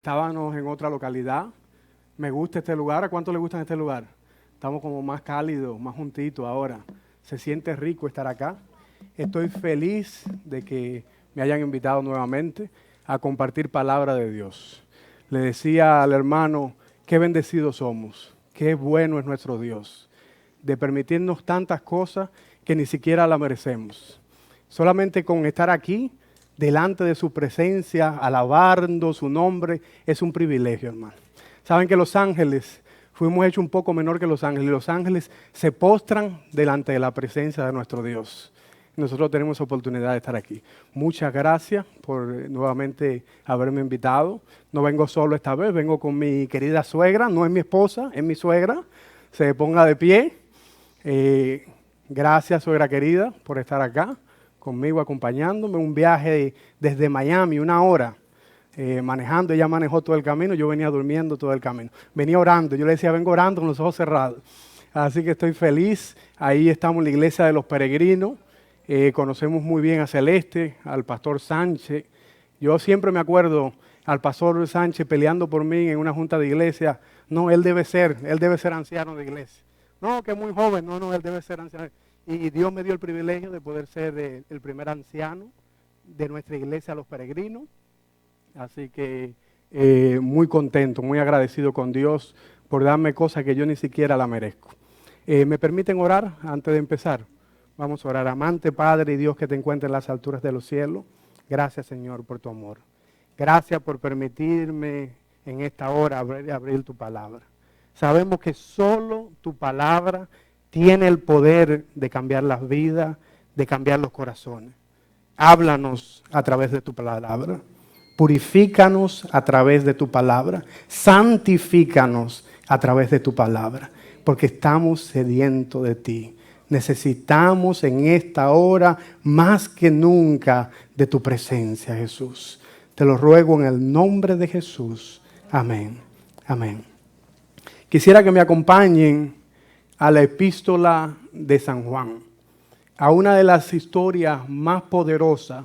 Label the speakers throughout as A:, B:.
A: Estábamos en otra localidad. Me gusta este lugar. ¿A cuánto le gusta este lugar? Estamos como más cálidos, más juntitos ahora. Se siente rico estar acá. Estoy feliz de que me hayan invitado nuevamente a compartir palabra de Dios. Le decía al hermano, qué bendecidos somos, qué bueno es nuestro Dios, de permitirnos tantas cosas que ni siquiera la merecemos. Solamente con estar aquí, delante de su presencia, alabando su nombre, es un privilegio, hermano. Saben que los ángeles, fuimos hechos un poco menor que los ángeles. Los ángeles se postran delante de la presencia de nuestro Dios. Nosotros tenemos oportunidad de estar aquí. Muchas gracias por nuevamente haberme invitado. No vengo solo esta vez, vengo con mi querida suegra, no es mi esposa, es mi suegra. Se ponga de pie. Gracias, suegra querida, por estar acá conmigo, acompañándome. Un viaje desde Miami, 1 hora, manejando. Ella manejó todo el camino, yo venía durmiendo todo el camino. Venía orando, yo le decía, vengo orando con los ojos cerrados. Así que estoy feliz. Ahí estamos en la iglesia de los peregrinos. Conocemos muy bien a Celeste, al pastor Sánchez. Yo siempre me acuerdo al pastor Sánchez peleando por mí en una junta de iglesia. No, él debe ser anciano de iglesia. No, que es muy joven, no, él debe ser anciano. Y Dios me dio el privilegio de poder ser el primer anciano de nuestra iglesia, los peregrinos. Así que muy contento, muy agradecido con Dios por darme cosas que yo ni siquiera la merezco. ¿Me permiten orar antes de empezar? Vamos a orar. Amante Padre y Dios que te encuentre en las alturas de los cielos. Gracias, Señor, por tu amor. Gracias por permitirme en esta hora abrir tu palabra. Sabemos que solo tu palabra tiene el poder de cambiar las vidas, de cambiar los corazones. Háblanos a través de tu palabra. Purifícanos a través de tu palabra. Santifícanos a través de tu palabra. Porque estamos sedientos de ti. Necesitamos en esta hora más que nunca de tu presencia, Jesús. Te lo ruego en el nombre de Jesús. Amén. Amén. Quisiera que me acompañen a la epístola de San Juan, a una de las historias más poderosas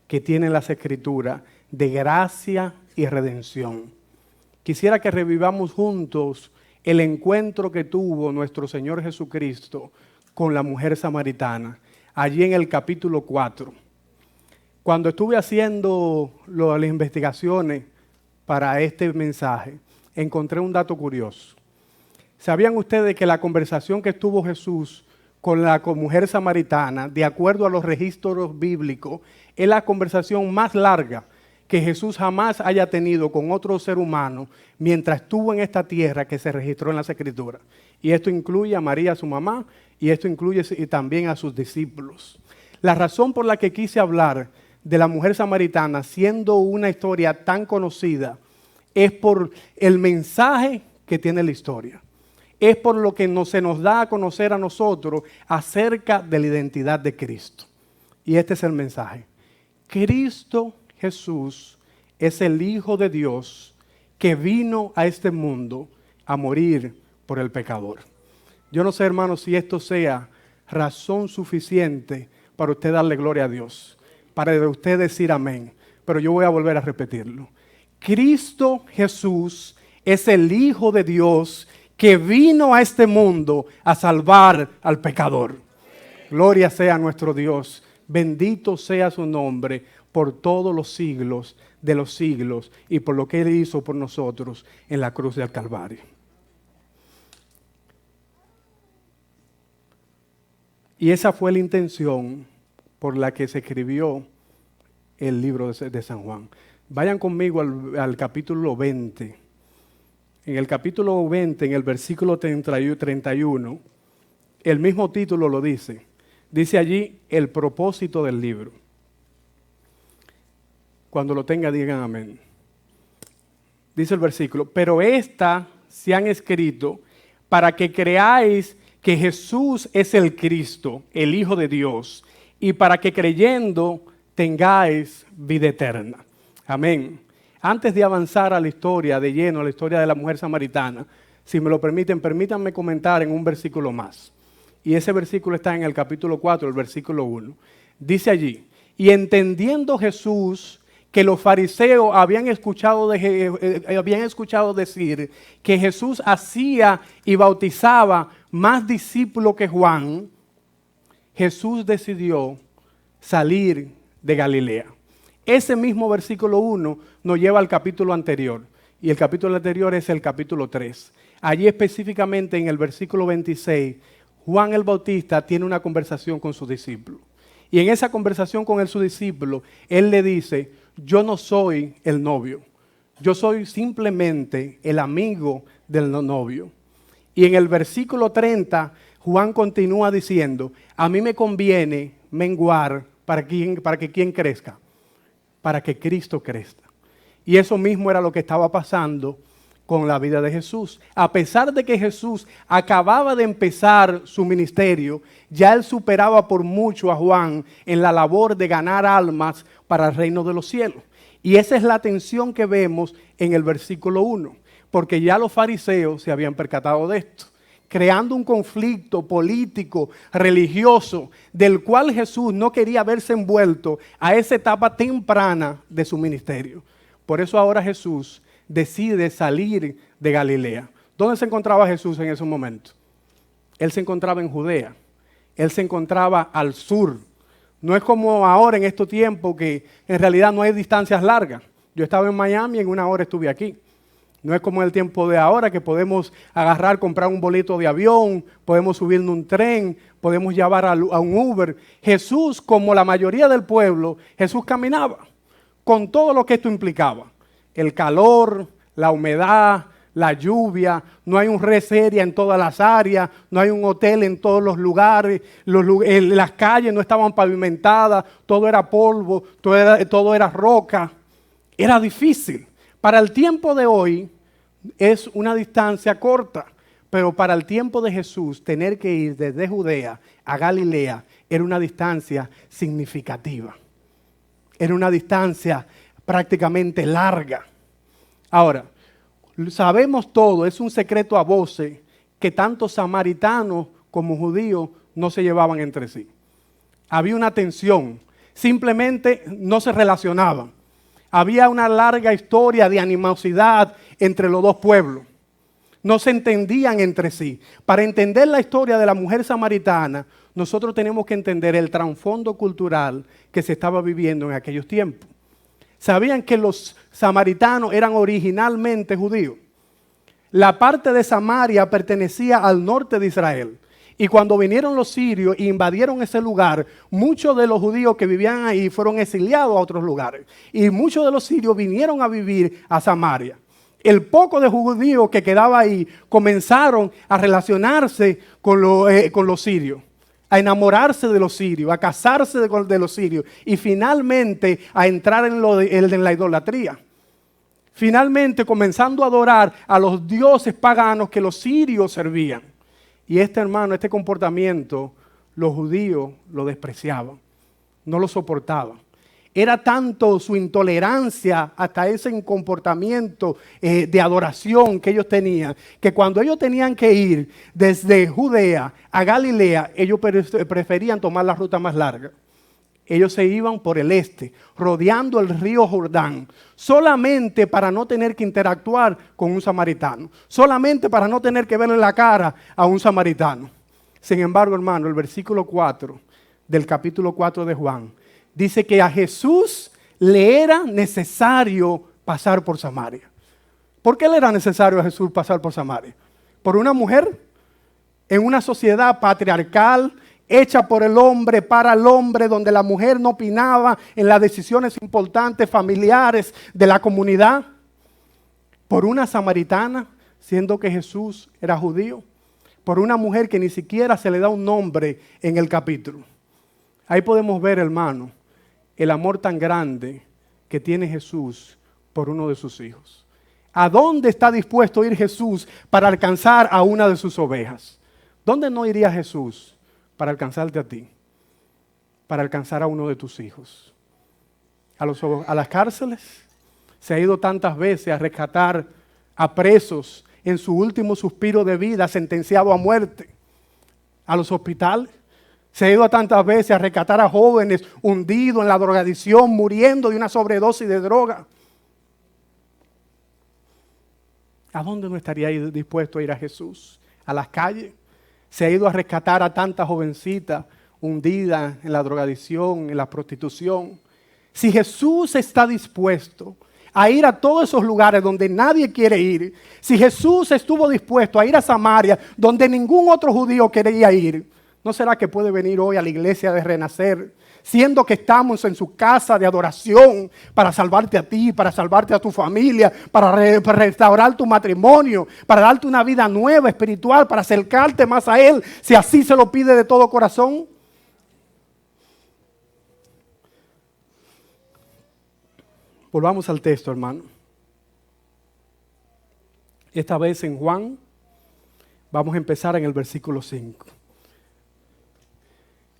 A: que tienen las Escrituras, de gracia y redención. Quisiera que revivamos juntos el encuentro que tuvo nuestro Señor Jesucristo con la mujer samaritana, allí en el capítulo 4. Cuando estuve haciendo las investigaciones para este mensaje, encontré un dato curioso. ¿Sabían ustedes que la conversación que tuvo Jesús con la mujer samaritana, de acuerdo a los registros bíblicos, es la conversación más larga que Jesús jamás haya tenido con otro ser humano mientras estuvo en esta tierra, que se registró en las Escrituras? Y esto incluye a María, su mamá, y esto incluye también a sus discípulos. La razón por la que quise hablar de la mujer samaritana, siendo una historia tan conocida, es por el mensaje que tiene la historia. Es por lo que se nos da a conocer a nosotros acerca de la identidad de Cristo. Y este es el mensaje. Cristo Jesús es el Hijo de Dios que vino a este mundo a morir por el pecador. Yo no sé, hermanos, si esto sea razón suficiente para usted darle gloria a Dios, para usted decir amén, pero yo voy a volver a repetirlo. Cristo Jesús es el Hijo de Dios que vino a este mundo a salvar al pecador. Gloria sea a nuestro Dios, bendito sea su nombre por todos los siglos de los siglos y por lo que Él hizo por nosotros en la cruz del Calvario. Y esa fue la intención por la que se escribió el libro de San Juan. Vayan conmigo al capítulo 20. En el capítulo 20, en el versículo 31, el mismo título lo dice. Dice allí el propósito del libro. Cuando lo tenga, digan amén. Dice el versículo, pero estas se han escrito para que creáis que Jesús es el Cristo, el Hijo de Dios, y para que creyendo tengáis vida eterna. Amén. Antes de avanzar a la historia de lleno, a la historia de la mujer samaritana, si me lo permiten, permítanme comentar en un versículo más. Y ese versículo está en el capítulo 4, el versículo 1. Dice allí, y entendiendo Jesús que los fariseos habían escuchado decir que Jesús hacía y bautizaba más discípulos que Juan, Jesús decidió salir de Galilea. Ese mismo versículo 1 nos lleva al capítulo anterior, y el capítulo anterior es el capítulo 3. Allí específicamente en el versículo 26, Juan el Bautista tiene una conversación con su discípulo. Y en esa conversación con su discípulo, él le dice: yo no soy el novio, yo soy simplemente el amigo del novio. Y en el versículo 30, Juan continúa diciendo: a mí me conviene menguar para que quien crezca, para que Cristo crezca. Y eso mismo era lo que estaba pasando con la vida de Jesús. A pesar de que Jesús acababa de empezar su ministerio, ya él superaba por mucho a Juan en la labor de ganar almas para el reino de los cielos. Y esa es la tensión que vemos en el versículo 1, porque ya los fariseos se habían percatado de esto, creando un conflicto político, religioso, del cual Jesús no quería verse envuelto a esa etapa temprana de su ministerio. Por eso ahora Jesús decide salir de Galilea. ¿Dónde se encontraba Jesús en ese momento? Él se encontraba en Judea. Él se encontraba al sur. No es como ahora en estos tiempos que en realidad no hay distancias largas. Yo estaba en Miami y en una hora estuve aquí. No es como el tiempo de ahora que podemos agarrar, comprar un boleto de avión, podemos subirnos un tren, podemos llevar a un Uber. Jesús, como la mayoría del pueblo, Jesús caminaba con todo lo que esto implicaba. El calor, la humedad, la lluvia, no hay un reseria en todas las áreas, no hay un hotel en todos los lugares, las calles no estaban pavimentadas, todo era polvo, todo era roca. Era difícil. Para el tiempo de hoy es una distancia corta, pero para el tiempo de Jesús tener que ir desde Judea a Galilea era una distancia significativa. Era una distancia prácticamente larga. Ahora, sabemos todo, es un secreto a voces que tanto samaritanos como judíos no se llevaban entre sí. Había una tensión, simplemente no se relacionaban. Había una larga historia de animosidad entre los dos pueblos. No se entendían entre sí. Para entender la historia de la mujer samaritana, nosotros tenemos que entender el trasfondo cultural que se estaba viviendo en aquellos tiempos. ¿Sabían que los samaritanos eran originalmente judíos? La parte de Samaria pertenecía al norte de Israel. Y cuando vinieron los sirios e invadieron ese lugar, muchos de los judíos que vivían ahí fueron exiliados a otros lugares. Y muchos de los sirios vinieron a vivir a Samaria. El poco de judíos que quedaba ahí comenzaron a relacionarse con los sirios, a enamorarse de los sirios, a casarse de los sirios y finalmente a entrar en la idolatría. Finalmente comenzando a adorar a los dioses paganos que los sirios servían. Y este comportamiento, los judíos lo despreciaban, no lo soportaban. Era tanto su intolerancia hasta ese comportamiento de adoración que ellos tenían, que cuando ellos tenían que ir desde Judea a Galilea, ellos preferían tomar la ruta más larga. Ellos se iban por el este, rodeando el río Jordán, solamente para no tener que interactuar con un samaritano, solamente para no tener que verle la cara a un samaritano. Sin embargo, hermano, el versículo 4 del capítulo 4 de Juan dice que a Jesús le era necesario pasar por Samaria. ¿Por qué le era necesario a Jesús pasar por Samaria? ¿Por una mujer? En una sociedad patriarcal, hecha por el hombre, para el hombre, donde la mujer no opinaba en las decisiones importantes familiares de la comunidad. Por una samaritana, siendo que Jesús era judío. Por una mujer que ni siquiera se le da un nombre en el capítulo. Ahí podemos ver, hermano, el amor tan grande que tiene Jesús por uno de sus hijos. ¿A dónde está dispuesto a ir Jesús para alcanzar a una de sus ovejas? ¿Dónde no iría Jesús para alcanzarte a ti? Para alcanzar a uno de tus hijos. A las cárceles. Se ha ido tantas veces a rescatar a presos en su último suspiro de vida, sentenciado a muerte. A los hospitales. Se ha ido tantas veces a rescatar a jóvenes hundidos en la drogadicción, muriendo de una sobredosis de droga. ¿A dónde no estaría dispuesto a ir a Jesús? ¿A las calles? Se ha ido a rescatar a tantas jovencitas hundidas en la drogadicción, en la prostitución. Si Jesús está dispuesto a ir a todos esos lugares donde nadie quiere ir, si Jesús estuvo dispuesto a ir a Samaria, donde ningún otro judío quería ir, ¿no será que puede venir hoy a la iglesia de Renacer, siendo que estamos en su casa de adoración para salvarte a ti, para salvarte a tu familia, para restaurar tu matrimonio, para darte una vida nueva, espiritual, para acercarte más a Él, si así se lo pide de todo corazón? Volvamos al texto, hermano. Esta vez en Juan, vamos a empezar en el versículo 5.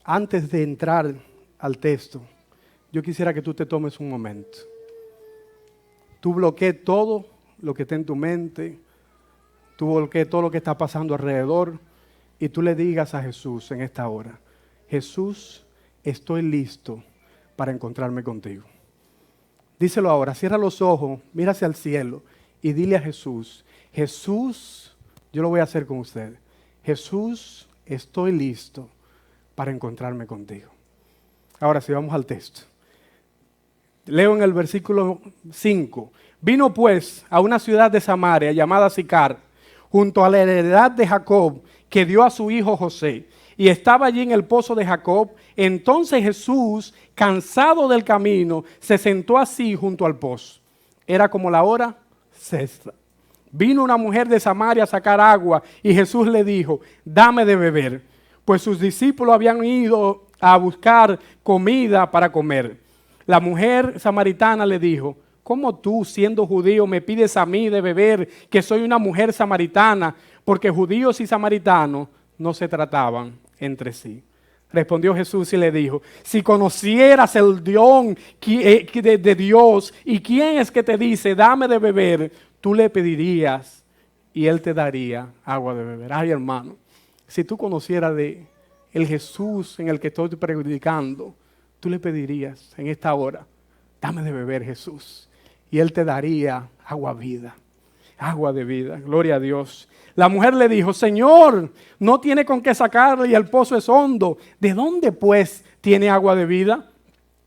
A: Antes de entrar al texto, yo quisiera que tú te tomes un momento. Tú bloquees todo lo que está en tu mente, tú bloquees todo lo que está pasando alrededor y tú le digas a Jesús en esta hora: Jesús, estoy listo para encontrarme contigo. Díselo ahora, cierra los ojos, mira hacia el cielo y dile a Jesús: Jesús, yo lo voy a hacer con usted. Jesús, estoy listo para encontrarme contigo. Ahora sí, vamos al texto. Leo en el versículo 5. Vino pues a una ciudad de Samaria llamada Sicar, junto a la heredad de Jacob, que dio a su hijo José. Y estaba allí en el pozo de Jacob. Entonces Jesús, cansado del camino, se sentó así junto al pozo. Era como la hora sexta. Vino una mujer de Samaria a sacar agua y Jesús le dijo: dame de beber, pues sus discípulos habían ido a buscar comida para comer. La mujer samaritana le dijo: ¿cómo tú, siendo judío, me pides a mí de beber, que soy una mujer samaritana? Porque judíos y samaritanos no se trataban entre sí. Respondió Jesús y le dijo: si conocieras el don de Dios y quién es que te dice dame de beber, tú le pedirías y él te daría agua de beber. Ay, hermano, si tú conocieras de el Jesús en el que estoy predicando, tú le pedirías en esta hora: dame de beber, Jesús, y él te daría agua vida, agua de vida. Gloria a Dios. La mujer le dijo: Señor, no tiene con qué sacarle y el pozo es hondo. ¿De dónde pues tiene agua de vida?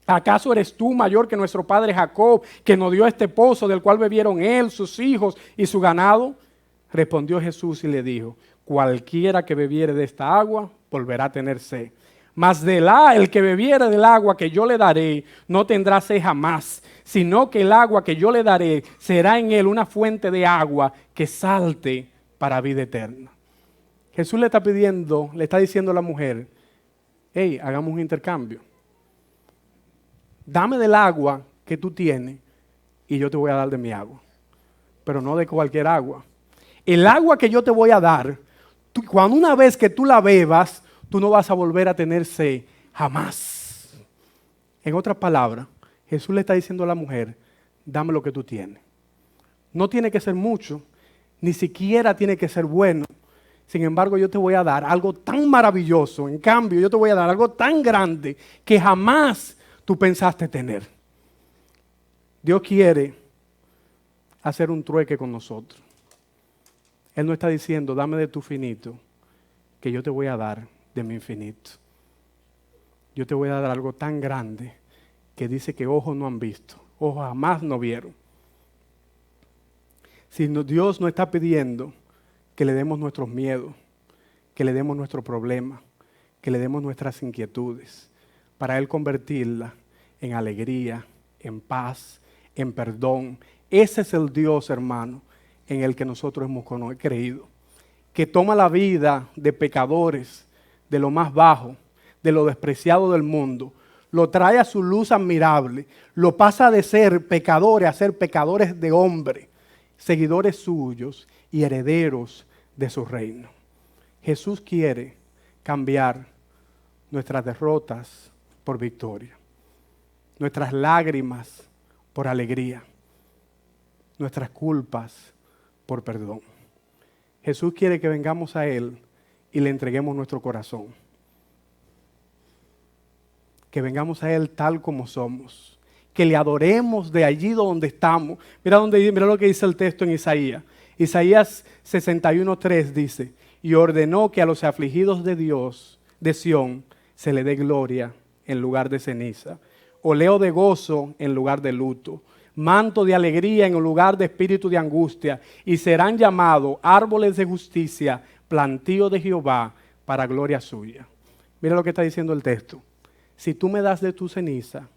A: ¿Acaso eres tú mayor que nuestro padre Jacob, que nos dio este pozo del cual bebieron él, sus hijos y su ganado? Respondió Jesús y le dijo: cualquiera que bebiere de esta agua volverá a tener sed. Mas el que bebiere del agua que yo le daré no tendrá sed jamás, sino que el agua que yo le daré será en él una fuente de agua que salte para vida eterna. Jesús le está pidiendo, le está diciendo a la mujer: hey, hagamos un intercambio. Dame del agua que tú tienes y yo te voy a dar de mi agua. Pero no de cualquier agua. El agua que yo te voy a dar, cuando una vez que tú la bebas, tú no vas a volver a tener sed jamás. En otras palabras, Jesús le está diciendo a la mujer: dame lo que tú tienes. No tiene que ser mucho, ni siquiera tiene que ser bueno. Sin embargo, yo te voy a dar algo tan maravilloso. En cambio, yo te voy a dar algo tan grande que jamás tú pensaste tener. Dios quiere hacer un trueque con nosotros. Él no está diciendo: dame de tu finito, que yo te voy a dar de mi infinito. Yo te voy a dar algo tan grande que dice que ojos no han visto, ojos jamás no vieron. Si Dios no está pidiendo que le demos nuestros miedos, que le demos nuestros problemas, que le demos nuestras inquietudes, para Él convertirlas en alegría, en paz, en perdón. Ese es el Dios, hermano, en el que nosotros hemos creído, que toma la vida de pecadores, de lo más bajo, de lo despreciado del mundo, lo trae a su luz admirable, lo pasa de ser pecadores a ser pecadores de hombre, seguidores suyos y herederos de su reino. Jesús quiere cambiar nuestras derrotas por victoria, nuestras lágrimas por alegría, nuestras culpas por perdón. Jesús quiere que vengamos a Él y le entreguemos nuestro corazón. que vengamos a Él tal como somos, que le adoremos de allí donde estamos. Mira lo que dice el texto en Isaías. Isaías 61:3 dice, y ordenó que a los afligidos de Dios, de Sión, se le dé gloria en lugar de ceniza, oleo de gozo en lugar de luto, manto de alegría en lugar de espíritu de angustia, y serán llamados árboles de justicia, plantío de Jehová, para gloria suya. Mira lo que está diciendo el texto. Si tú me das de tu ceniza,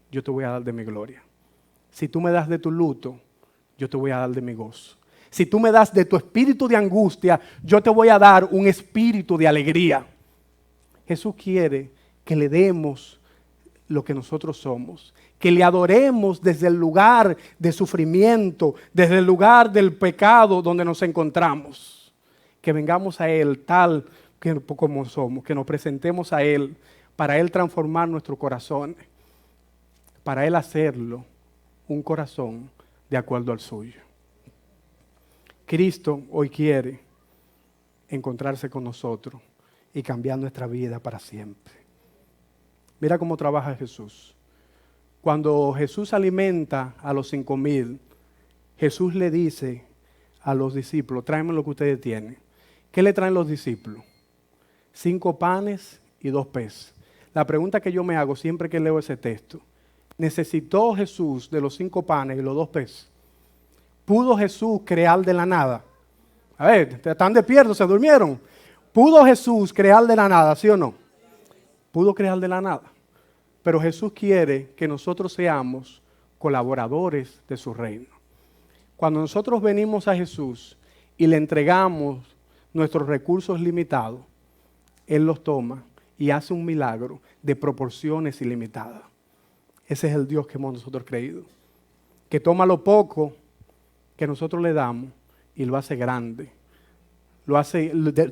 A: yo te voy a dar de mi gloria. Si tú me das de tu luto, yo te voy a dar de mi gozo. Si tú me das de tu espíritu de angustia, yo te voy a dar un espíritu de alegría. Jesús quiere que le demos lo que nosotros somos, que le adoremos desde el lugar de sufrimiento, desde el lugar del pecado donde nos encontramos. Que vengamos a Él tal como somos, que nos presentemos a Él, para Él transformar nuestro corazón, para Él hacerlo un corazón de acuerdo al suyo. Cristo hoy quiere encontrarse con nosotros y cambiar nuestra vida para siempre. Mira cómo trabaja Jesús. Cuando Jesús alimenta a los 5,000, Jesús le dice a los discípulos, tráeme lo que ustedes tienen. ¿Qué le traen los discípulos? 5 panes y 2 peces. La pregunta que yo me hago siempre que leo ese texto, ¿necesitó Jesús de los 5 panes y los 2 peces? ¿Pudo Jesús crear de la nada? A ver, están despiertos, se durmieron. ¿Pudo Jesús crear de la nada, sí o no? Pudo crear de la nada. Pero Jesús quiere que nosotros seamos colaboradores de su reino. Cuando nosotros venimos a Jesús y le entregamos nuestros recursos limitados, Él los toma y hace un milagro de proporciones ilimitadas. Ese es el Dios que hemos nosotros creído. Que toma lo poco que nosotros le damos y lo hace grande.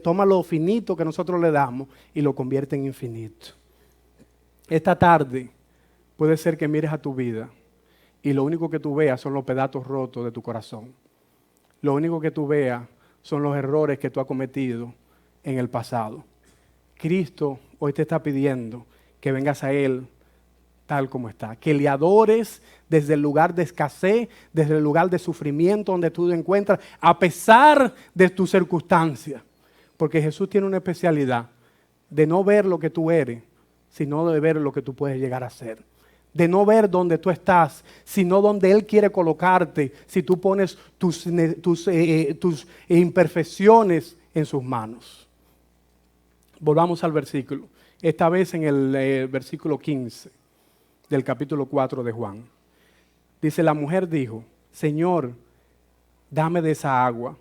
A: Toma lo finito que nosotros le damos y lo convierte en infinito. Esta tarde puede ser que mires a tu vida y lo único que tú veas son los pedazos rotos de tu corazón. Lo único que tú veas son los errores que tú has cometido en el pasado. Cristo hoy te está pidiendo que vengas a Él tal como está, que le adores desde el lugar de escasez, desde el lugar de sufrimiento donde tú te encuentras, a pesar de tus circunstancias, porque Jesús tiene una especialidad de no ver lo que tú eres, sino de ver lo que tú puedes llegar a ser, de no ver dónde tú estás, sino donde Él quiere colocarte, si tú pones tus imperfecciones en sus manos. Volvamos al versículo, esta vez en el versículo 15 del capítulo 4 de Juan. Dice, la mujer dijo, Señor, dame de esa agua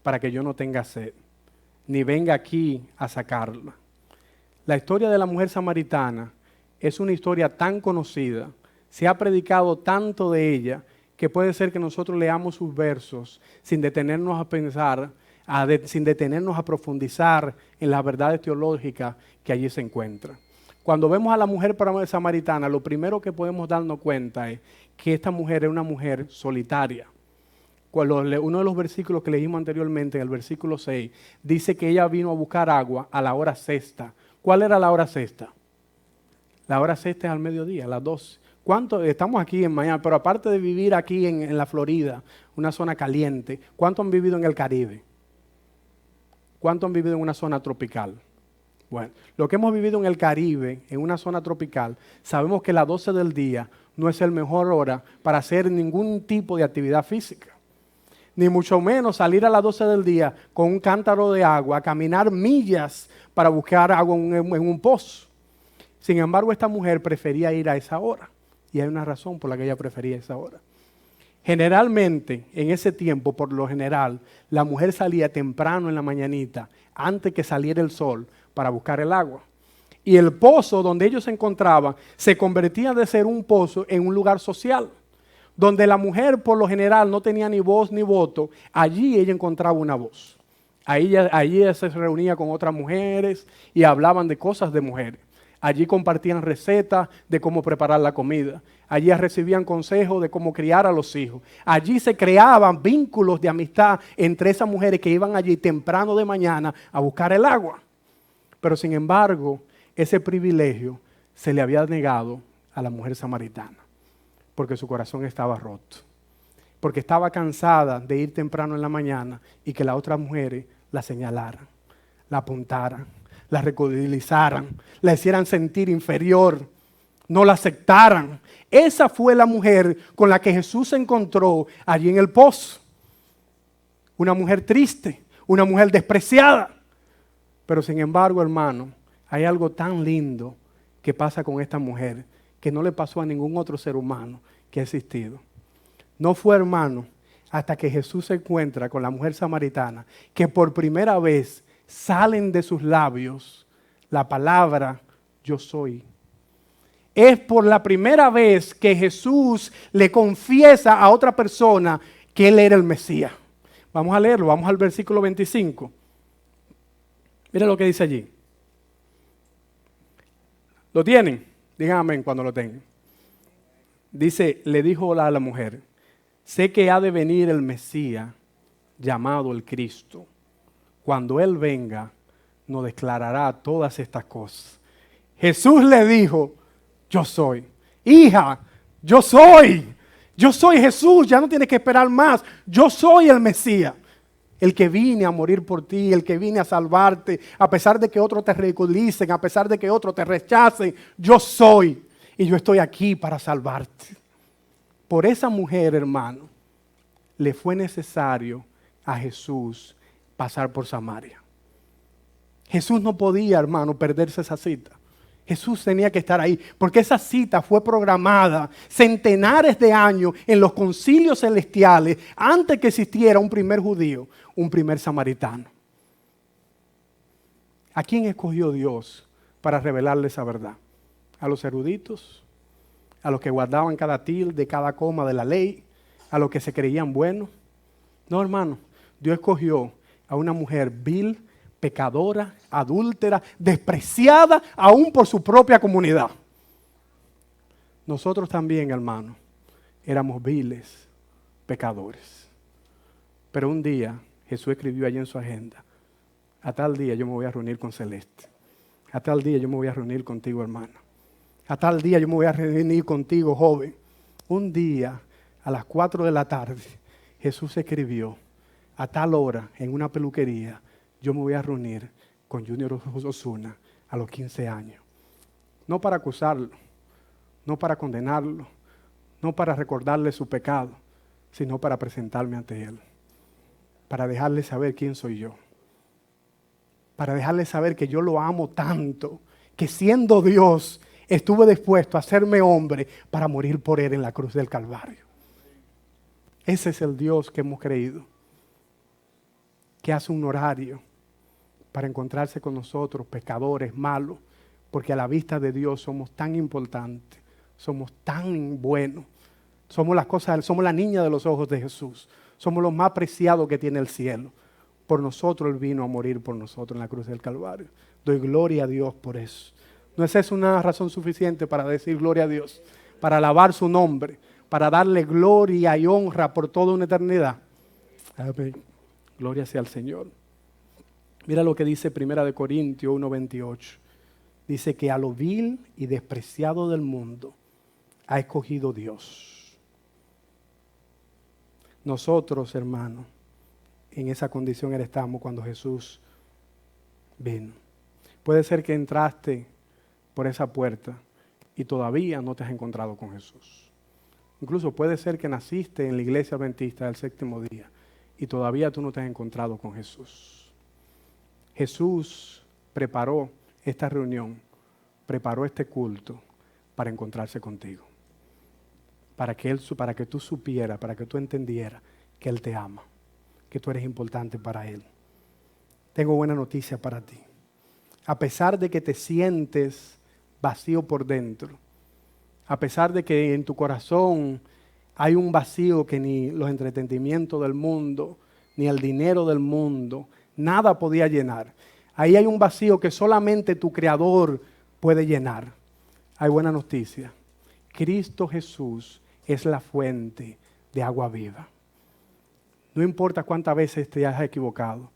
A: para que yo no tenga sed, ni venga aquí a sacarla. La historia de la mujer samaritana es una historia tan conocida, se ha predicado tanto de ella, que puede ser que nosotros leamos sus versos sin detenernos a pensar, sin detenernos a profundizar en las verdades teológicas que allí se encuentran. Cuando vemos a la mujer samaritana, lo primero que podemos darnos cuenta es que esta mujer es una mujer solitaria. Uno de los versículos que leímos anteriormente, en el versículo 6, dice que ella vino a buscar agua a la hora sexta. ¿Cuál era la hora sexta? La hora sexta es al mediodía, a las 12. Estamos aquí en Miami, pero aparte de vivir aquí en la Florida, una zona caliente, ¿cuánto han vivido en el Caribe? ¿Cuánto han vivido en una zona tropical? Bueno, lo que hemos vivido en el Caribe, en una zona tropical, sabemos que las 12 del día no es el mejor hora para hacer ningún tipo de actividad física. Ni mucho menos salir a las 12 del día con un cántaro de agua, a caminar millas para buscar agua en un pozo. Sin embargo, esta mujer prefería ir a esa hora. Y hay una razón por la que ella prefería esa hora. Generalmente, en ese tiempo, por lo general, la mujer salía temprano en la mañanita, antes que saliera el sol, para buscar el agua. Y el pozo donde ellos se encontraban se convertía de ser un pozo en un lugar social, donde la mujer por lo general no tenía ni voz ni voto. Allí ella encontraba una voz. Allí ella se reunía con otras mujeres y hablaban de cosas de mujeres. Allí compartían recetas de cómo preparar la comida. Allí recibían consejos de cómo criar a los hijos. Allí se creaban vínculos de amistad entre esas mujeres que iban allí temprano de mañana a buscar el agua. Pero sin embargo, ese privilegio se le había negado a la mujer samaritana, porque su corazón estaba roto, porque estaba cansada de ir temprano en la mañana y que las otras mujeres la señalaran, la apuntaran, la ridiculizaran, la hicieran sentir inferior, no la aceptaran. Esa fue la mujer con la que Jesús se encontró allí en el pozo. Una mujer triste, una mujer despreciada. Pero sin embargo, hermano, hay algo tan lindo que pasa con esta mujer que no le pasó a ningún otro ser humano que ha existido. No fue, hermano, hasta que Jesús se encuentra con la mujer samaritana que por primera vez salen de sus labios la palabra yo soy. Es por la primera vez que Jesús le confiesa a otra persona que Él era el Mesías. Vamos a leerlo, vamos al versículo 25. Mira lo que dice allí. ¿Lo tienen? Digan amén cuando lo tengan. Dice, le dijo a la mujer, sé que ha de venir el Mesías llamado el Cristo. Cuando Él venga, nos declarará todas estas cosas. Jesús le dijo, yo soy. Hija, yo soy. Yo soy Jesús, ya no tienes que esperar más. Yo soy el Mesías. El que vine a morir por ti, el que vine a salvarte, a pesar de que otros te ridiculicen, a pesar de que otros te rechacen, yo soy y yo estoy aquí para salvarte. Por esa mujer, hermano, le fue necesario a Jesús pasar por Samaria. Jesús no podía, hermano, perderse esa cita. Jesús tenía que estar ahí, porque esa cita fue programada centenares de años en los concilios celestiales antes que existiera un primer judío, un primer samaritano. ¿A quién escogió Dios para revelarle esa verdad? ¿A los eruditos? ¿A los que guardaban cada tilde, cada coma de la ley? ¿A los que se creían buenos? No, hermano, Dios escogió a una mujer vil, pecadora, adúltera, despreciada aún por su propia comunidad. Nosotros también, hermano, éramos viles, pecadores. Pero un día Jesús escribió allí en su agenda, a tal día yo me voy a reunir con Celeste. A tal día yo me voy a reunir contigo, hermano. A tal día yo me voy a reunir contigo, joven. Un día, a las 4 de la tarde, Jesús escribió, a tal hora, en una peluquería, yo me voy a reunir con Junior Osuna a los 15 años. No para acusarlo, no para condenarlo, no para recordarle su pecado, sino para presentarme ante él. Para dejarle saber quién soy yo. Para dejarle saber que yo lo amo tanto, que siendo Dios, estuve dispuesto a hacerme hombre para morir por él en la cruz del Calvario. Ese es el Dios que hemos creído, que hace un horario para encontrarse con nosotros, pecadores, malos, porque a la vista de Dios somos tan importantes, somos tan buenos, somos la niña de los ojos de Jesús, somos los más preciados que tiene el cielo. Por nosotros Él vino a morir por nosotros en la cruz del Calvario. Doy gloria a Dios por eso. ¿No es eso una razón suficiente para decir gloria a Dios? Para alabar su nombre, para darle gloria y honra por toda una eternidad. Amén. Gloria sea al Señor. Mira lo que dice 1 Corintios 1:28. Dice que a lo vil y despreciado del mundo ha escogido Dios. Nosotros, hermanos, en esa condición estamos cuando Jesús vino. Puede ser que entraste por esa puerta y todavía no te has encontrado con Jesús. Incluso puede ser que naciste en la iglesia adventista del séptimo día y todavía tú no te has encontrado con Jesús. Jesús preparó esta reunión, preparó este culto para encontrarse contigo. Para que tú supieras, para que tú entendieras que Él te ama, que tú eres importante para Él. Tengo buena noticia para ti. A pesar de que te sientes vacío por dentro, a pesar de que en tu corazón hay un vacío que ni los entretenimientos del mundo, ni el dinero del mundo, nada podía llenar. Ahí hay un vacío que solamente tu Creador puede llenar. Hay buena noticia. Cristo Jesús es la fuente de agua viva. No importa cuántas veces te hayas equivocado.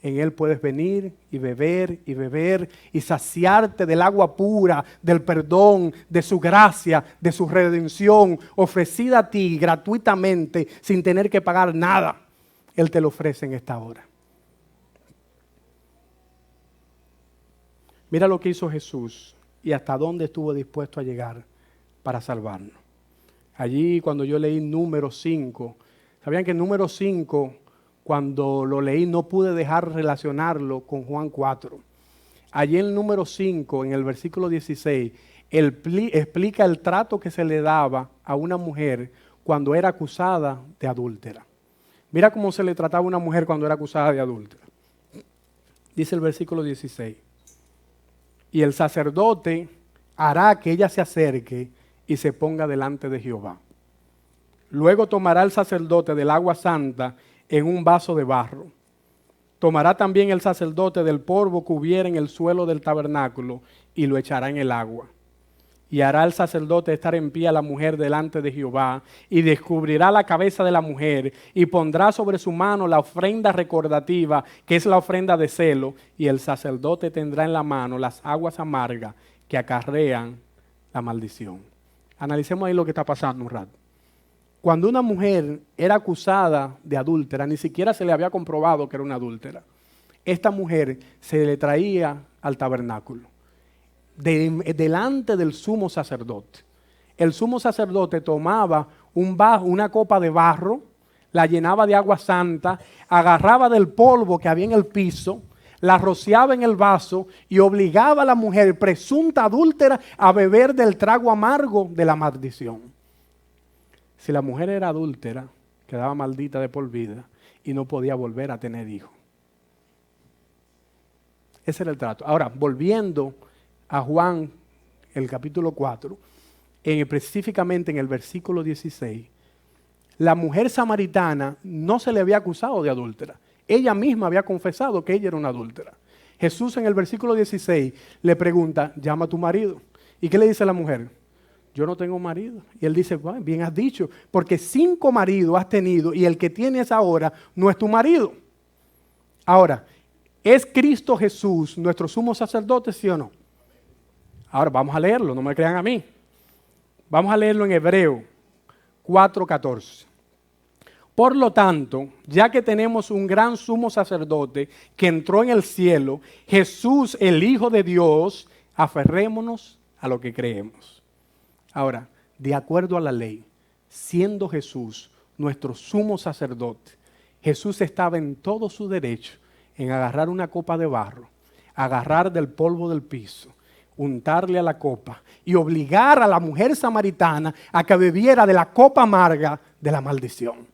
A: En Él puedes venir y beber y saciarte del agua pura, del perdón, de su gracia, de su redención, ofrecida a ti gratuitamente, sin tener que pagar nada. Él te lo ofrece en esta hora. Mira lo que hizo Jesús y hasta dónde estuvo dispuesto a llegar para salvarnos. Allí cuando yo leí número 5, ¿sabían que número 5, cuando lo leí no pude dejar relacionarlo con Juan 4? Allí en el número 5, en el versículo 16, él explica el trato que se le daba a una mujer cuando era acusada de adúltera. Mira cómo se le trataba a una mujer cuando era acusada de adúltera. Dice el versículo 16. Y el sacerdote hará que ella se acerque y se ponga delante de Jehová. Luego tomará el sacerdote del agua santa en un vaso de barro. Tomará también el sacerdote del polvo que hubiera en el suelo del tabernáculo y lo echará en el agua. Y hará el sacerdote estar en pie a la mujer delante de Jehová y descubrirá la cabeza de la mujer y pondrá sobre su mano la ofrenda recordativa, que es la ofrenda de celo, y el sacerdote tendrá en la mano las aguas amargas que acarrean la maldición. Analicemos ahí lo que está pasando un rato. Cuando una mujer era acusada de adúltera, ni siquiera se le había comprobado que era una adúltera. Esta mujer se le traía al tabernáculo, delante del sumo sacerdote. El sumo sacerdote tomaba una copa de barro, la llenaba de agua santa, agarraba del polvo que había en el piso, la rociaba en el vaso y obligaba a la mujer presunta adúltera a beber del trago amargo de la maldición. Si la mujer era adúltera, quedaba maldita de por vida y no podía volver a tener hijos. Ese era el trato. Ahora, volviendo a Juan, el capítulo 4, específicamente en el versículo 16, la mujer samaritana no se le había acusado de adúltera. Ella misma había confesado que ella era una adúltera. Jesús en el versículo 16 le pregunta, llama a tu marido. ¿Y qué le dice la mujer? Yo no tengo marido. Y él dice, bueno, bien has dicho, porque 5 maridos has tenido y el que tienes ahora no es tu marido. Ahora, ¿es Cristo Jesús nuestro sumo sacerdote, sí o no? Ahora vamos a leerlo, no me crean a mí. Vamos a leerlo en Hebreo 4:14. Por lo tanto, ya que tenemos un gran sumo sacerdote que entró en el cielo, Jesús, el Hijo de Dios, aferrémonos a lo que creemos. Ahora, de acuerdo a la ley, siendo Jesús nuestro sumo sacerdote, Jesús estaba en todo su derecho en agarrar una copa de barro, agarrar del polvo del piso, untarle a la copa y obligar a la mujer samaritana a que bebiera de la copa amarga de la maldición.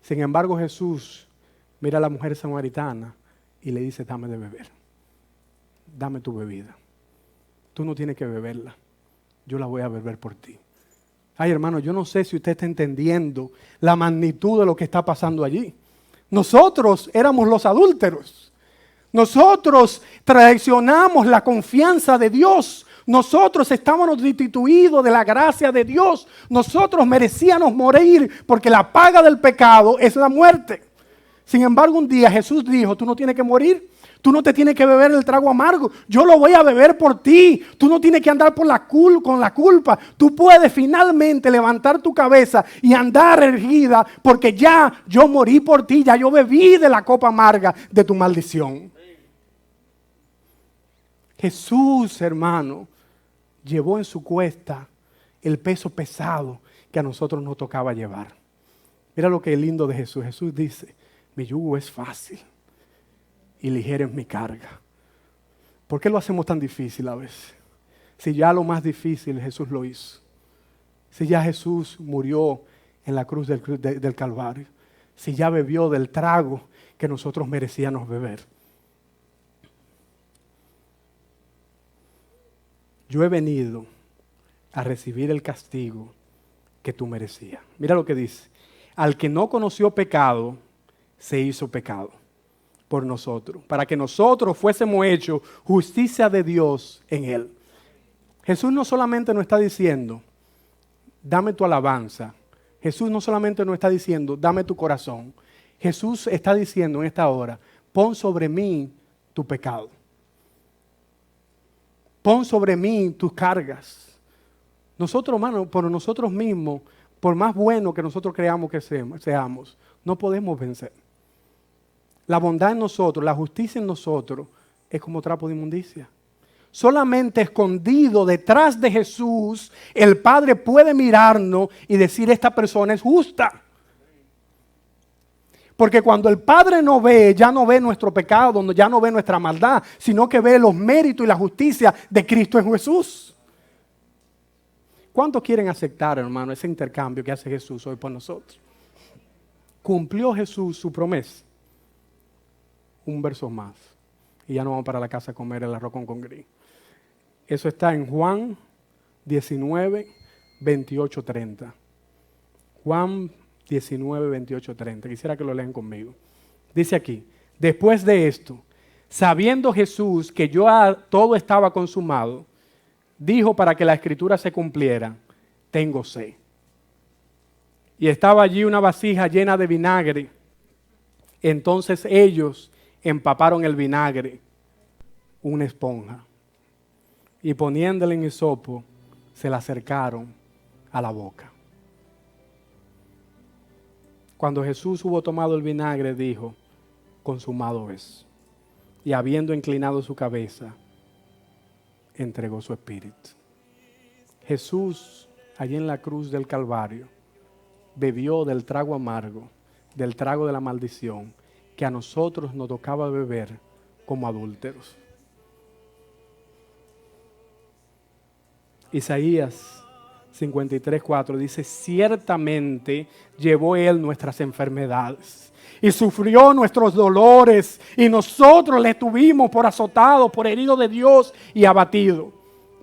A: Sin embargo, Jesús mira a la mujer samaritana y le dice, dame de beber, dame tu bebida. Tú no tienes que beberla, yo la voy a beber por ti. Ay, hermano, yo no sé si usted está entendiendo la magnitud de lo que está pasando allí. Nosotros éramos los adúlteros. Nosotros traicionamos la confianza de Dios. Nosotros estábamos destituidos de la gracia de Dios. Nosotros merecíamos morir porque la paga del pecado es la muerte. Sin embargo, un día Jesús dijo, tú no tienes que morir. Tú no te tienes que beber el trago amargo. Yo lo voy a beber por ti. Tú no tienes que andar con la culpa. Tú puedes finalmente levantar tu cabeza y andar erguida porque ya yo morí por ti. Ya yo bebí de la copa amarga de tu maldición. Jesús, hermano, llevó en su cuesta el peso pesado que a nosotros nos tocaba llevar. Mira lo que es lindo de Jesús. Jesús dice, mi yugo es fácil y ligera es mi carga. ¿Por qué lo hacemos tan difícil a veces? Si ya lo más difícil Jesús lo hizo. Si ya Jesús murió en la cruz del Calvario. Si ya bebió del trago que nosotros merecíamos beber. Yo he venido a recibir el castigo que tú merecías. Mira lo que dice. Al que no conoció pecado, se hizo pecado por nosotros, para que nosotros fuésemos hechos justicia de Dios en él. Jesús no solamente nos está diciendo, dame tu alabanza. Jesús no solamente nos está diciendo, dame tu corazón. Jesús está diciendo en esta hora, pon sobre mí tu pecado. Pon sobre mí tus cargas. Nosotros, hermano, por nosotros mismos, por más bueno que nosotros creamos que seamos, no podemos vencer. La bondad en nosotros, la justicia en nosotros, es como trapo de inmundicia. Solamente escondido detrás de Jesús, el Padre puede mirarnos y decir, esta persona es justa. Porque cuando el Padre no ve, ya no ve nuestro pecado, ya no ve nuestra maldad, sino que ve los méritos y la justicia de Cristo en Jesús. ¿Cuántos quieren aceptar, hermano, ese intercambio que hace Jesús hoy por nosotros? ¿Cumplió Jesús su promesa? Un verso más. Y ya no vamos para la casa a comer el arroz con congrí. Eso está en Juan 19, 28, 30. Juan 19, 28, 30. Quisiera que lo lean conmigo. Dice aquí, después de esto, sabiendo Jesús que todo estaba consumado, dijo para que la escritura se cumpliera, tengo sed. Y estaba allí una vasija llena de vinagre. Entonces ellos empaparon el vinagre, una esponja, y poniéndole en hisopo, se la acercaron a la boca. Cuando Jesús hubo tomado el vinagre, dijo, consumado es. Y habiendo inclinado su cabeza, entregó su espíritu. Jesús, allí en la cruz del Calvario, bebió del trago amargo, del trago de la maldición, que a nosotros nos tocaba beber como adúlteros. Isaías 53:4 dice, ciertamente llevó Él nuestras enfermedades y sufrió nuestros dolores, y nosotros le tuvimos por azotado, por herido de Dios y abatido.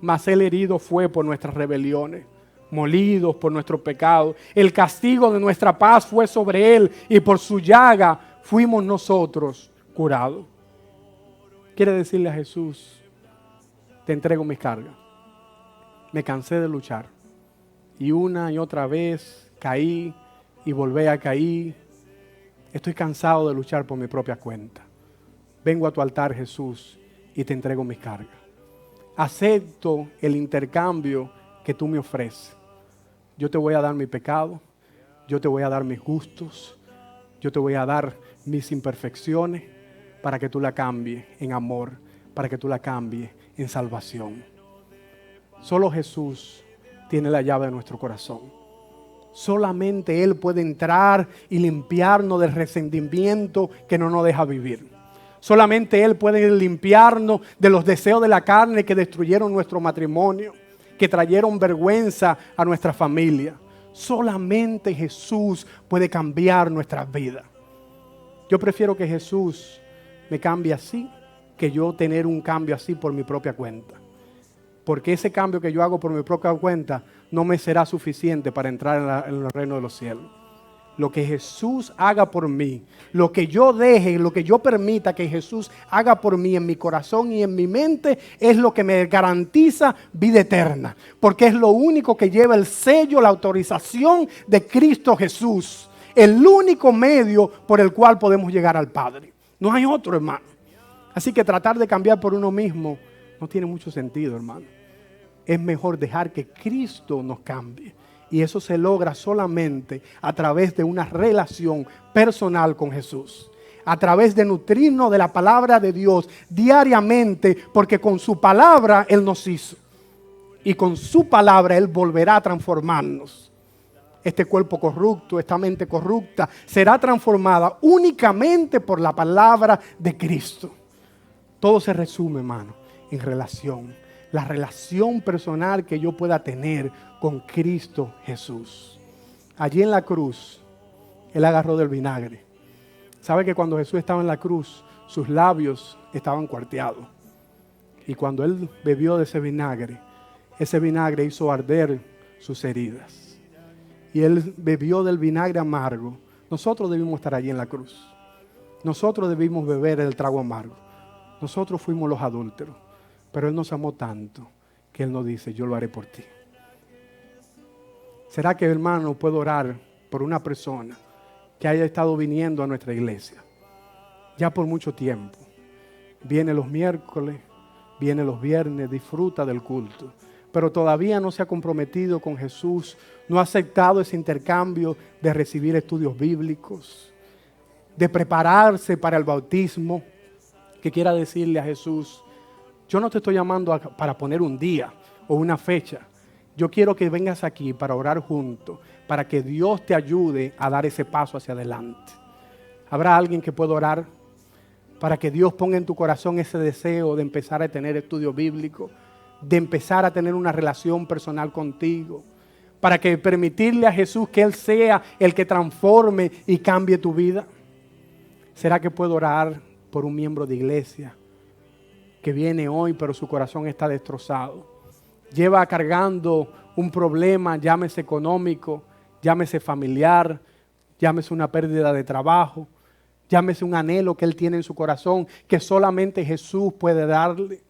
A: Mas Él herido fue por nuestras rebeliones, molidos por nuestro pecado. El castigo de nuestra paz fue sobre Él, y por su llaga fuimos nosotros curados. Quiere decirle a Jesús, te entrego mis cargas. Me cansé de luchar. Y una y otra vez caí y volví a caer. Estoy cansado de luchar por mi propia cuenta. Vengo a tu altar, Jesús, y te entrego mis cargas. Acepto el intercambio que tú me ofreces. Yo te voy a dar mi pecado. Yo te voy a dar mis gustos. Yo te voy a dar mis imperfecciones para que tú la cambies en amor, para que tú la cambies en salvación. Solo Jesús tiene la llave de nuestro corazón. Solamente Él puede entrar y limpiarnos del resentimiento que no nos deja vivir. Solamente Él puede limpiarnos de los deseos de la carne que destruyeron nuestro matrimonio, que trajeron vergüenza a nuestra familia. Solamente Jesús puede cambiar nuestras vidas. Yo prefiero que Jesús me cambie así, que yo tener un cambio así por mi propia cuenta. Porque ese cambio que yo hago por mi propia cuenta no me será suficiente para entrar en el reino de los cielos. Lo que Jesús haga por mí, lo que yo deje, lo que yo permita que Jesús haga por mí en mi corazón y en mi mente, es lo que me garantiza vida eterna. Porque es lo único que lleva el sello, la autorización de Cristo Jesús. El único medio por el cual podemos llegar al Padre. No hay otro, hermano. Así que tratar de cambiar por uno mismo no tiene mucho sentido, hermano. Es mejor dejar que Cristo nos cambie. Y eso se logra solamente a través de una relación personal con Jesús. A través de nutrirnos de la palabra de Dios diariamente, porque con su palabra Él nos hizo. Y con su palabra Él volverá a transformarnos. Este cuerpo corrupto, esta mente corrupta, será transformada únicamente por la palabra de Cristo. Todo se resume, hermano, en relación. La relación personal que yo pueda tener con Cristo Jesús. Allí en la cruz, Él agarró del vinagre. ¿Sabe que cuando Jesús estaba en la cruz, sus labios estaban cuarteados? Y cuando Él bebió de ese vinagre hizo arder sus heridas. Y Él bebió del vinagre amargo. Nosotros debimos estar allí en la cruz. Nosotros debimos beber el trago amargo. Nosotros fuimos los adúlteros. Pero Él nos amó tanto que Él nos dice, yo lo haré por ti. ¿Será que, hermano, puedo orar por una persona que haya estado viniendo a nuestra iglesia? ya por mucho tiempo. Viene los miércoles, viene los viernes, disfruta del culto, pero todavía no se ha comprometido con Jesús, no ha aceptado ese intercambio de recibir estudios bíblicos, de prepararse para el bautismo, que quiera decirle a Jesús: yo no te estoy llamando para poner un día o una fecha. Yo quiero que vengas aquí para orar juntos, para que Dios te ayude a dar ese paso hacia adelante. ¿Habrá alguien que pueda orar para que Dios ponga en tu corazón ese deseo de empezar a tener estudio bíblico, de empezar a tener una relación personal contigo, para que permitirle a Jesús que Él sea el que transforme y cambie tu vida? ¿Será que puedo orar por un miembro de iglesia que viene hoy pero su corazón está destrozado? Lleva cargando un problema, llámese económico, llámese familiar, llámese una pérdida de trabajo, llámese un anhelo que él tiene en su corazón que solamente Jesús puede darle,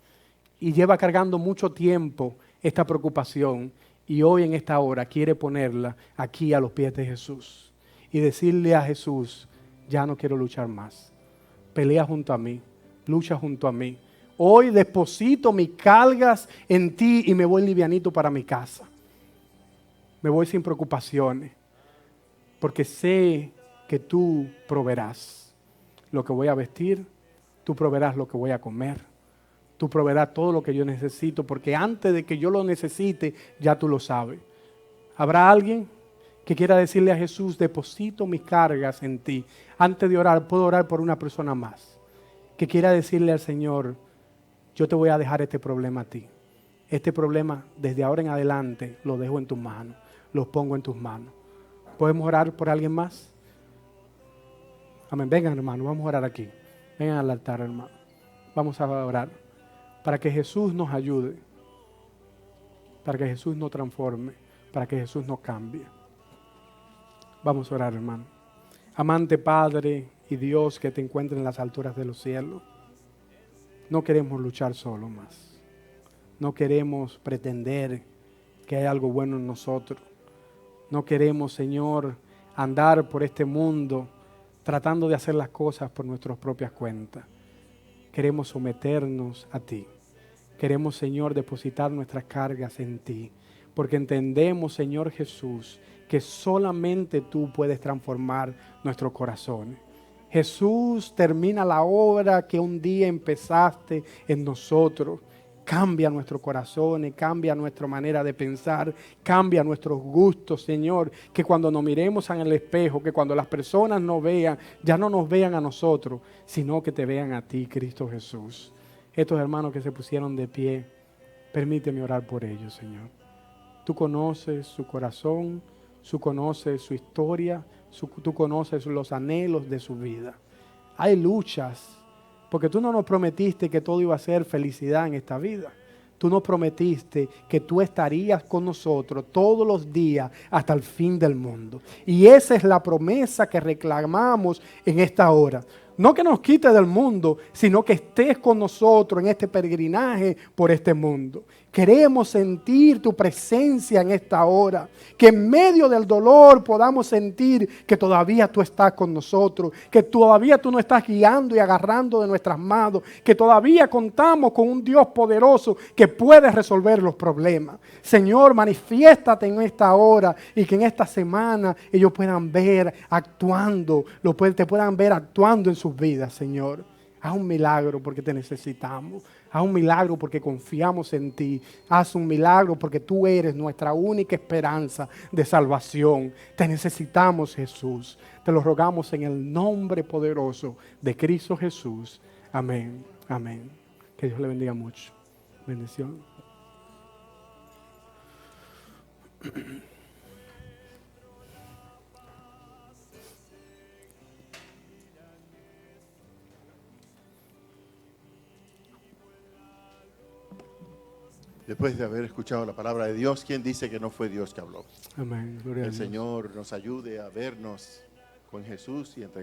A: y lleva cargando mucho tiempo esta preocupación, y hoy en esta hora quiere ponerla aquí a los pies de Jesús y decirle a Jesús: ya no quiero luchar más, pelea junto a mí, lucha junto a mí. Hoy deposito mis cargas en ti y me voy livianito para mi casa. Me voy sin preocupaciones, porque sé que tú proveerás lo que voy a vestir, tú proveerás lo que voy a comer, tú proveerás todo lo que yo necesito, porque antes de que yo lo necesite, ya tú lo sabes. ¿Habrá alguien que quiera decirle a Jesús: deposito mis cargas en ti? Antes de orar, puedo orar por una persona más que quiera decirle al Señor: yo te voy a dejar este problema a ti. Este problema desde ahora en adelante lo dejo en tus manos, lo pongo en tus manos. ¿Podemos orar por alguien más? Amén. Vengan, hermano, vamos a orar aquí. Vengan al altar, hermano. Vamos a orar para que Jesús nos ayude, para que Jesús nos transforme, para que Jesús nos cambie. Vamos a orar, hermano. Amante Padre y Dios que te encuentra en las alturas de los cielos, no queremos luchar solo más. No queremos pretender que hay algo bueno en nosotros. No queremos, Señor, andar por este mundo tratando de hacer las cosas por nuestras propias cuentas. Queremos someternos a ti. Queremos, Señor, depositar nuestras cargas en ti, porque entendemos, Señor Jesús, que solamente tú puedes transformar nuestros corazones. Jesús, termina la obra que un día empezaste en nosotros. Cambia nuestros corazones, cambia nuestra manera de pensar, cambia nuestros gustos, Señor. Que cuando nos miremos en el espejo, que cuando las personas nos vean, ya no nos vean a nosotros, sino que te vean a ti, Cristo Jesús. Estos hermanos que se pusieron de pie, permíteme orar por ellos, Señor. Tú conoces su corazón, tú conoces su historia, tú conoces los anhelos de su vida. Hay luchas, porque tú no nos prometiste que todo iba a ser felicidad en esta vida. Tú nos prometiste que tú estarías con nosotros todos los días hasta el fin del mundo. Y esa es la promesa que reclamamos en esta hora. No que nos quites del mundo, sino que estés con nosotros en este peregrinaje por este mundo. Queremos sentir tu presencia en esta hora. Que en medio del dolor podamos sentir que todavía tú estás con nosotros. Que todavía tú nos estás guiando y agarrando de nuestras manos. Que todavía contamos con un Dios poderoso que puede resolver los problemas. Señor, manifiéstate en esta hora y que en esta semana ellos puedan ver actuando, te puedan ver actuando en sus vidas, Señor. Haz un milagro porque te necesitamos. Haz un milagro porque confiamos en ti. Haz un milagro porque tú eres nuestra única esperanza de salvación. Te necesitamos, Jesús. Te lo rogamos en el nombre poderoso de Cristo Jesús. Amén. Amén. Que Dios le bendiga mucho. Bendición.
B: Después de haber escuchado la palabra de Dios, ¿quién dice que no fue Dios que habló?
A: Amén. Gloria a
B: El
A: Dios.
B: Señor nos ayude a vernos con Jesús y entre